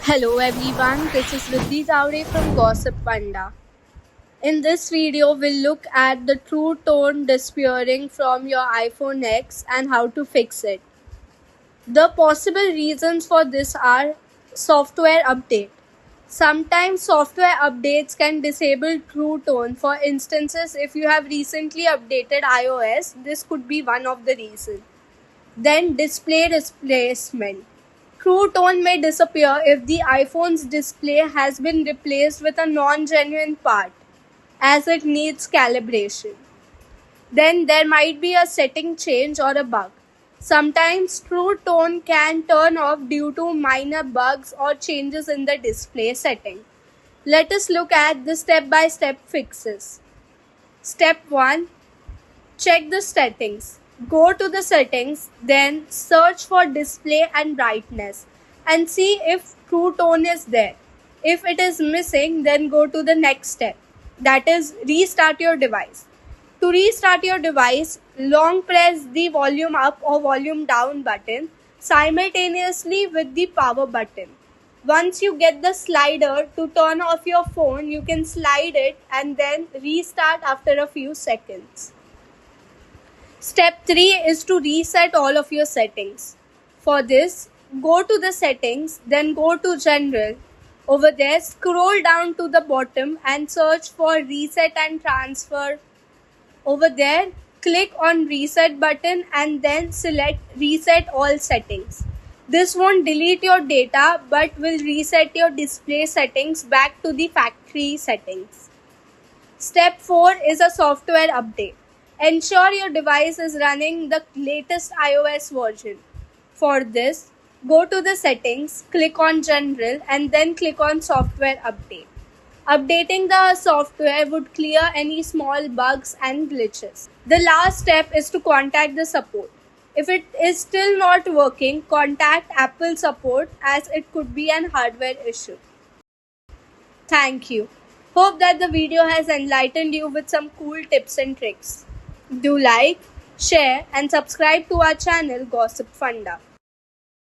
Hello everyone, this is Riddhi Zavde from Gossipfunda. In this video, we'll look at the true tone disappearing from your iPhone X and how to fix it. The possible reasons for this are software update. Sometimes software updates can disable true tone. For instances, if you have recently updated iOS, this could be one of the reasons. Then display replacement. True tone may disappear if the iPhone's display has been replaced with a non-genuine part, as it needs calibration. Then there might be a setting change or a bug. Sometimes true tone can turn off due to minor bugs or changes in the display setting. Let us look at the step-by-step fixes. Step 1. Check the settings. Go to the settings, then search for display and brightness and see if true tone is there. If it is missing, then go to the next step, that is restart your device. To restart your device, long press the volume up or volume down button simultaneously with the power button. Once you get the slider to turn off your phone, you can slide it and then restart after a few seconds. Step 3 is to reset all of your settings. For this, go to the settings, then go to general. Over there, scroll down to the bottom and search for reset and transfer. Over there, click on reset button and then select reset all settings. This won't delete your data but will reset your display settings back to the factory settings. Step 4 is a software update. Ensure your device is running the latest iOS version. For this, go to the settings, click on General and then click on Software Update. Updating the software would clear any small bugs and glitches. The last step is to contact the support. If it is still not working, contact Apple support as it could be an hardware issue. Thank you. Hope that the video has enlightened you with some cool tips and tricks. Do like, share and subscribe to our channel Gossipfunda.